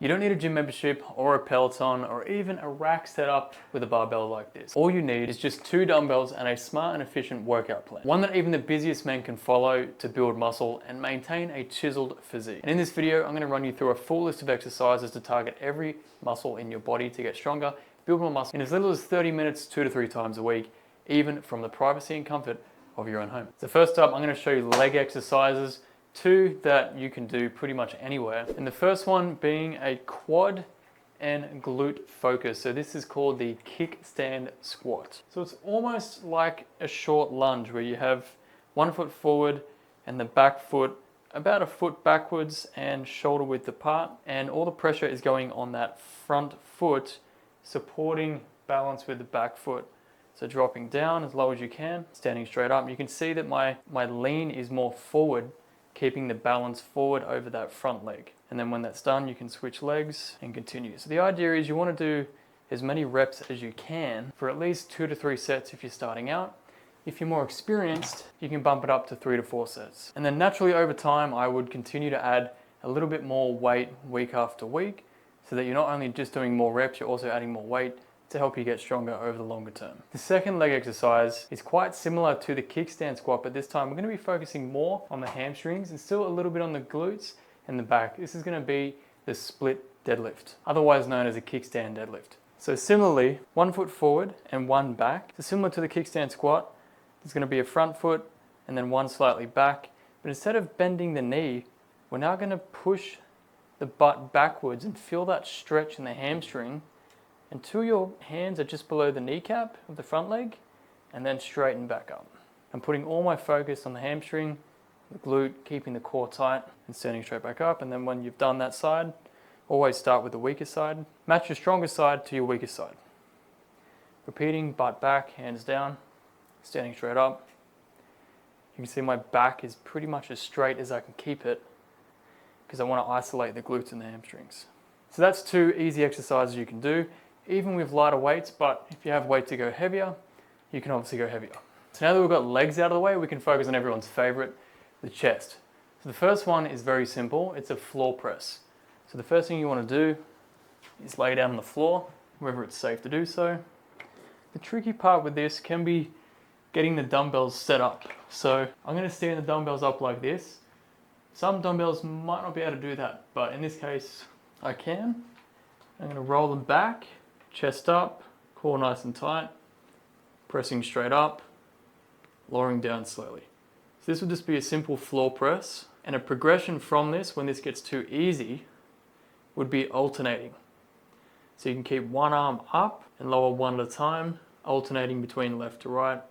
You don't need a gym membership or a Peloton or even a rack set up with a barbell like this. All you need is just 2 dumbbells and a smart and efficient workout plan. One that even the busiest men can follow to build muscle and maintain a chiseled physique. And in this video, I'm going to run you through a full list of exercises to target every muscle in your body to get stronger, build more muscle in as little as 30 minutes, 2 to 3 times a week, even from the privacy and comfort of your own home. So first up, I'm going to show you leg exercises, 2 that you can do pretty much anywhere. And the first one being a quad and glute focus. So this is called the kickstand squat. So it's almost like a short lunge where you have 1 foot forward and the back foot about a foot backwards and shoulder width apart. And all the pressure is going on that front foot, supporting balance with the back foot. So dropping down as low as you can, standing straight up. You can see that my lean is more forward, keeping the balance forward over that front leg. And then when that's done, you can switch legs and continue. So the idea is you want to do as many reps as you can for at least 2 to 3 sets if you're starting out. If you're more experienced, you can bump it up to 3 to 4 sets. And then naturally over time, I would continue to add a little bit more weight week after week so that you're not only just doing more reps, you're also adding more weight to help you get stronger over the longer term. The second leg exercise is quite similar to the kickstand squat, but this time we're going to be focusing more on the hamstrings and still a little bit on the glutes and the back. This is going to be the split deadlift, otherwise known as a kickstand deadlift. So similarly, 1 foot forward and 1 back. So similar to the kickstand squat, there's going to be a front foot and then 1 slightly back. But instead of bending the knee, we're now going to push the butt backwards and feel that stretch in the hamstring until your hands are just below the kneecap of the front leg, and then straighten back up. I'm putting all my focus on the hamstring, the glute, keeping the core tight, and standing straight back up. And then when you've done that side, always start with the weaker side. Match your strongest side to your weakest side. Repeating, butt back, hands down, standing straight up. You can see my back is pretty much as straight as I can keep it because I want to isolate the glutes and the hamstrings. So that's 2 easy exercises you can do, even with lighter weights, but if you have weight to go heavier, you can obviously go heavier. So now that we've got legs out of the way, we can focus on everyone's favorite, the chest. So the first one is very simple. It's a floor press. So the first thing you want to do is lay down on the floor, wherever it's safe to do so. The tricky part with this can be getting the dumbbells set up. So I'm going to stand the dumbbells up like this. Some dumbbells might not be able to do that, but in this case, I can. I'm going to roll them back, chest up, core nice and tight, pressing straight up, lowering down slowly. So this would just be a simple floor press, and a progression from this, when this gets too easy, would be alternating. So you can keep one arm up and lower one at a time, alternating between left to right,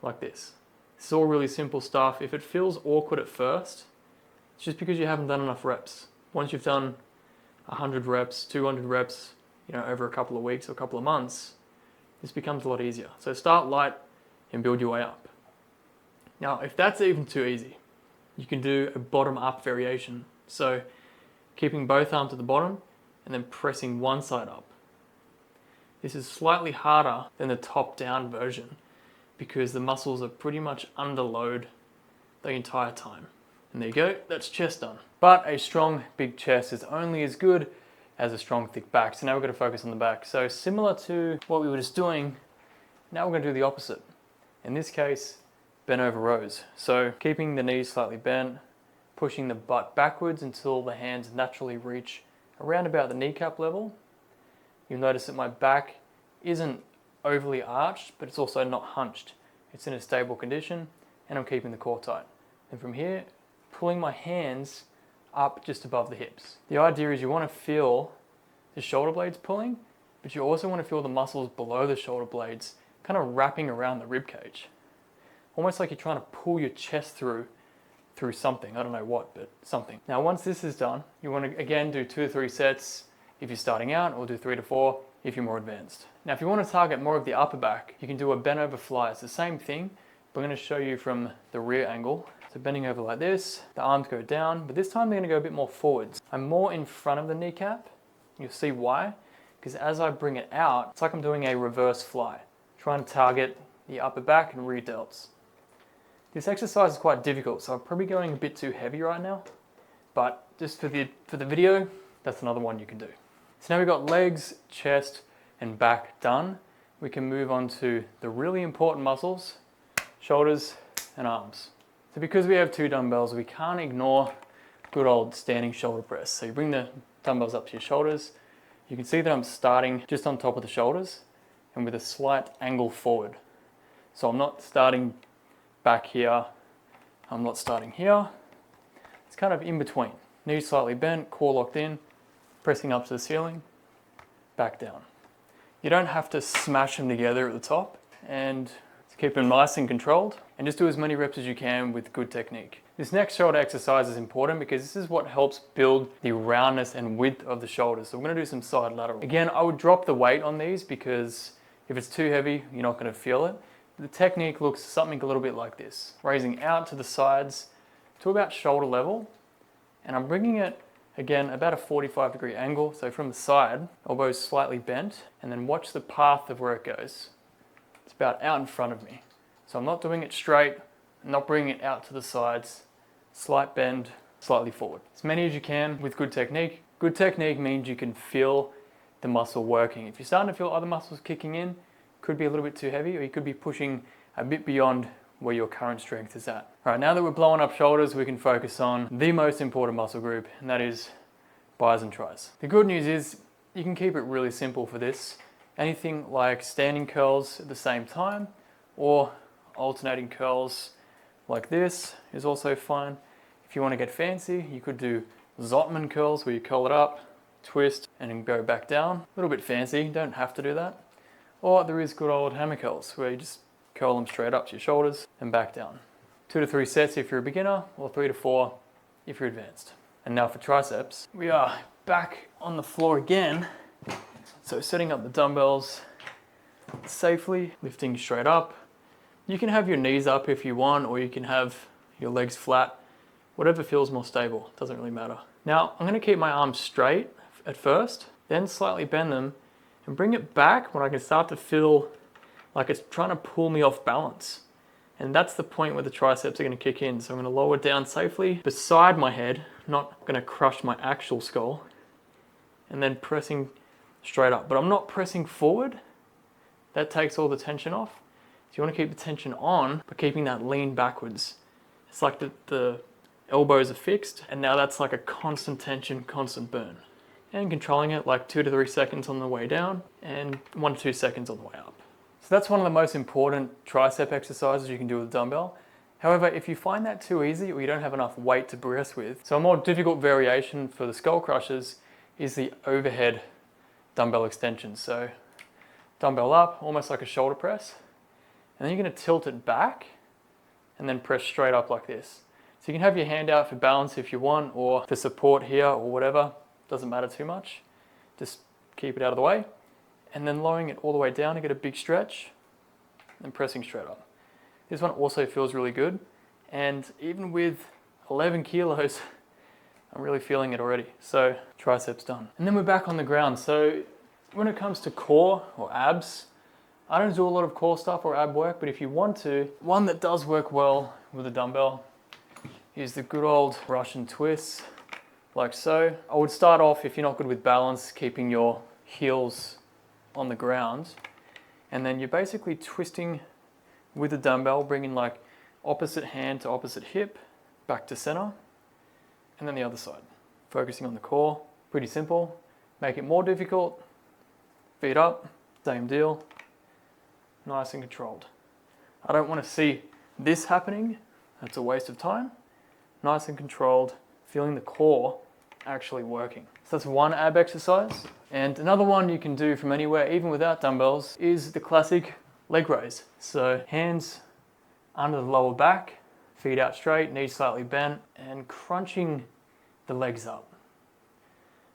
like this. This is all really simple stuff. If it feels awkward at first, it's just because you haven't done enough reps. Once you've done 100 reps, 200 reps, over a couple of weeks or a couple of months, this becomes a lot easier. So start light and build your way up. Now, if that's even too easy, you can do a bottom-up variation. So keeping both arms at the bottom and then pressing one side up. This is slightly harder than the top-down version because the muscles are pretty much under load the entire time. And there you go, that's chest done. But a strong, big chest is only as good as a strong, thick back. So now we're going to focus on the back. So similar to what we were just doing, now we're going to do the opposite. In this case, bent over rows. So keeping the knees slightly bent, pushing the butt backwards until the hands naturally reach around about the kneecap level. You'll notice that my back isn't overly arched, but it's also not hunched. It's in a stable condition, and I'm keeping the core tight. And from here, pulling my hands up just above the hips. The idea is you want to feel the shoulder blades pulling, but you also want to feel the muscles below the shoulder blades kind of wrapping around the rib cage. Almost like you're trying to pull your chest through something. I don't know what, but something. Now once this is done, you want to again do 2 to 3 sets if you're starting out, or do 3 to 4 if you're more advanced. Now if you want to target more of the upper back, you can do a bent over fly. It's the same thing, but I'm going to show you from the rear angle. So bending over like this, the arms go down, but this time they're going to go a bit more forwards. I'm more in front of the kneecap. You'll see why, because as I bring it out, it's like I'm doing a reverse fly, trying to target the upper back and rear delts. This exercise is quite difficult, so I'm probably going a bit too heavy right now, but just for the video, That's another one you can do. So now we've got legs, chest, and back done. We can move on to the really important muscles, shoulders and arms. So because we have two dumbbells, we can't ignore good old standing shoulder press. So you bring the dumbbells up to your shoulders. You can see that I'm starting just on top of the shoulders and with a slight angle forward. So I'm not starting back here, I'm not starting here. It's kind of in between. Knees slightly bent, core locked in, pressing up to the ceiling, back down. You don't have to smash them together at the top, and keep them nice and controlled, and just do as many reps as you can with good technique. This next shoulder exercise is important because this is what helps build the roundness and width of the shoulders. So we're gonna do some side lateral. Again, I would drop the weight on these because if it's too heavy, you're not gonna feel it. The technique looks something a little bit like this. Raising out to the sides to about shoulder level, and I'm bringing it again, about a 45-degree angle, so from the side, elbows slightly bent, and then watch the path of where it goes. It's about out in front of me. So I'm not doing it straight, I'm not bringing it out to the sides, slight bend, slightly forward. As many as you can with good technique. Good technique means you can feel the muscle working. If you're starting to feel other muscles kicking in, could be a little bit too heavy, or you could be pushing a bit beyond where your current strength is at. All right, now that we're blowing up shoulders, we can focus on the most important muscle group, and that is bis and tris. The good news is you can keep it really simple for this. Anything like standing curls at the same time, or alternating curls like this is also fine. If you want to get fancy, you could do Zottman curls where you curl it up, twist, and then go back down. A little bit fancy, you don't have to do that. Or there is good old hammer curls where you just curl them straight up to your shoulders and back down. 2 to 3 sets if you're a beginner, or 3 to 4 if you're advanced. And now for triceps, we are back on the floor again. So setting up the dumbbells safely, lifting straight up. You can have your knees up if you want, or you can have your legs flat, whatever feels more stable, it doesn't really matter. Now, I'm gonna keep my arms straight at first, then slightly bend them and bring it back when I can start to feel like it's trying to pull me off balance. And that's the point where the triceps are gonna kick in. So I'm gonna lower down safely beside my head, not gonna crush my actual skull, and then pressing straight up. But I'm not pressing forward. That takes all the tension off. So you wanna keep the tension on, but keeping that lean backwards. It's like the elbows are fixed, and now that's like a constant tension, constant burn. And controlling it like 2 to 3 seconds on the way down, and 1 to 2 seconds on the way up. So that's one of the most important tricep exercises you can do with a dumbbell. However, if you find that too easy or you don't have enough weight to progress with, so a more difficult variation for the skull crushers is the overhead dumbbell extension. So dumbbell up, almost like a shoulder press, and then you're gonna tilt it back and then press straight up like this. So you can have your hand out for balance if you want, or for support here or whatever, doesn't matter too much. Just keep it out of the way. And then lowering it all the way down to get a big stretch and pressing straight up. This one also feels really good. And even with 11 kilos, I'm really feeling it already. So triceps done. And then we're back on the ground. So when it comes to core or abs, I don't do a lot of core stuff or ab work, but if you want to, one that does work well with a dumbbell is the good old Russian twists, like so. I would start off, if you're not good with balance, keeping your heels on the ground, and then you're basically twisting with the dumbbell, bringing like opposite hand to opposite hip, back to center, and then the other side. Focusing on the core, pretty simple. Make it more difficult, feet up, same deal, nice and controlled. I don't want to see this happening, that's a waste of time. Nice and controlled, feeling the core actually working. So that's one ab exercise. And another one you can do from anywhere, even without dumbbells, is the classic leg raise. So hands under the lower back, feet out straight, knees slightly bent, and crunching the legs up.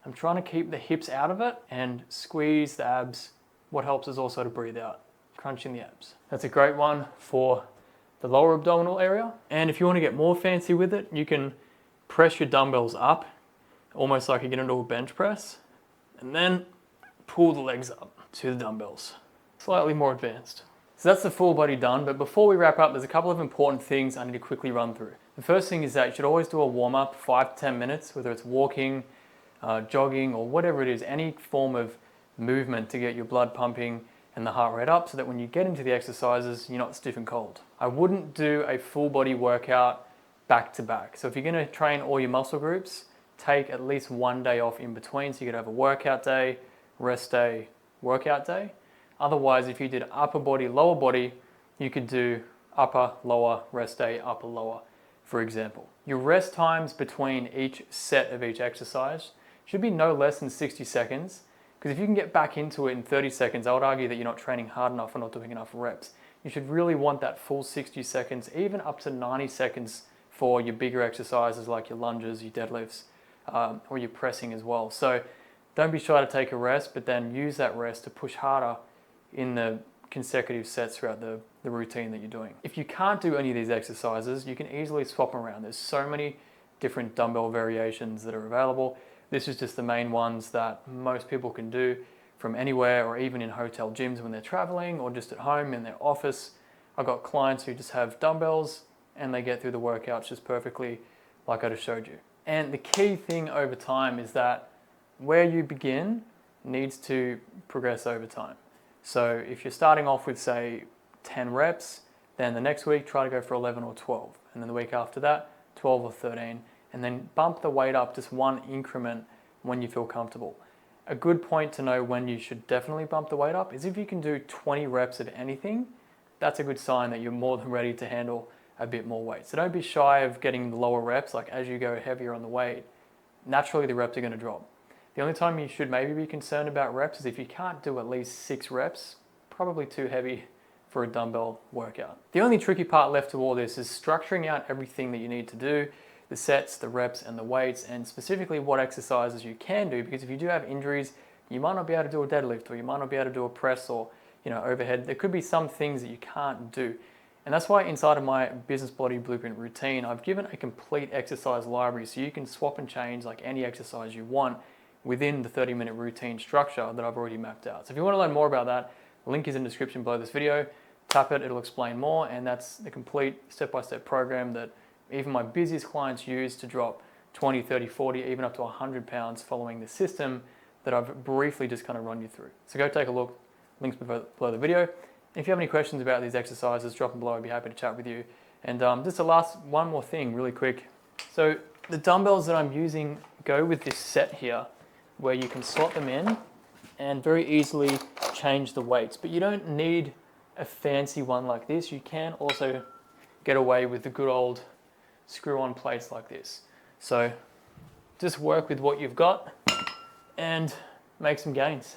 I'm trying to keep the hips out of it and squeeze the abs. What helps is also to breathe out, crunching the abs. That's a great one for the lower abdominal area. And if you want to get more fancy with it, you can press your dumbbells up, almost like you get into a bench press, and then pull the legs up to the dumbbells. Slightly more advanced. So that's the full body done, but before we wrap up, there's a couple of important things I need to quickly run through. The first thing is that you should always do a warm up, 5 to 10 minutes, whether it's walking, jogging or whatever it is, any form of movement to get your blood pumping and the heart rate up so that when you get into the exercises, you're not stiff and cold. I wouldn't do a full body workout back to back. So if you're gonna train all your muscle groups, take at least one day off in between so you could have a workout day, rest day, workout day. Otherwise, if you did upper body, lower body, you could do upper, lower, rest day, upper, lower, for example. Your rest times between each set of each exercise should be no less than 60 seconds, because if you can get back into it in 30 seconds, I would argue that you're not training hard enough or not doing enough reps. You should really want that full 60 seconds, even up to 90 seconds for your bigger exercises like your lunges, your deadlifts, or your pressing as well. So don't be shy to take a rest, but then use that rest to push harder in the consecutive sets throughout the routine that you're doing. If you can't do any of these exercises, you can easily swap them around. There's so many different dumbbell variations that are available. This is just the main ones that most people can do from anywhere, or even in hotel gyms when they're traveling, or just at home in their office. I've got clients who just have dumbbells and they get through the workouts just perfectly like I just showed you. And the key thing over time is that where you begin needs to progress over time. So if you're starting off with, say, 10 reps, then the next week try to go for 11 or 12. And then the week after that, 12 or 13. And then bump the weight up just one increment when you feel comfortable. A good point to know when you should definitely bump the weight up is if you can do 20 reps of anything, that's a good sign that you're more than ready to handle a bit more weight. So don't be shy of getting the lower reps. Like as you go heavier on the weight, naturally the reps are going to drop. The only time you should maybe be concerned about reps is if you can't do at least 6 reps, probably too heavy for a dumbbell workout. The only tricky part left to all this is structuring out everything that you need to do, the sets, the reps, and the weights, and specifically what exercises you can do, because if you do have injuries, you might not be able to do a deadlift, or you might not be able to do a press, or overhead. There could be some things that you can't do. And that's why inside of my Business Body Blueprint routine, I've given a complete exercise library so you can swap and change like any exercise you want within the 30-minute routine structure that I've already mapped out. So if you want to learn more about that, the link is in the description below this video. Tap it, it'll explain more, and that's the complete step-by-step program that even my busiest clients use to drop 20, 30, 40, even up to 100 pounds following the system that I've briefly just kind of run you through. So go take a look, links below the video. If you have any questions about these exercises, drop them below, I'd be happy to chat with you. And just one more thing really quick. So the dumbbells that I'm using go with this set here, where you can slot them in and very easily change the weights. But you don't need a fancy one like this. You can also get away with the good old screw-on plates like this. So just work with what you've got and make some gains.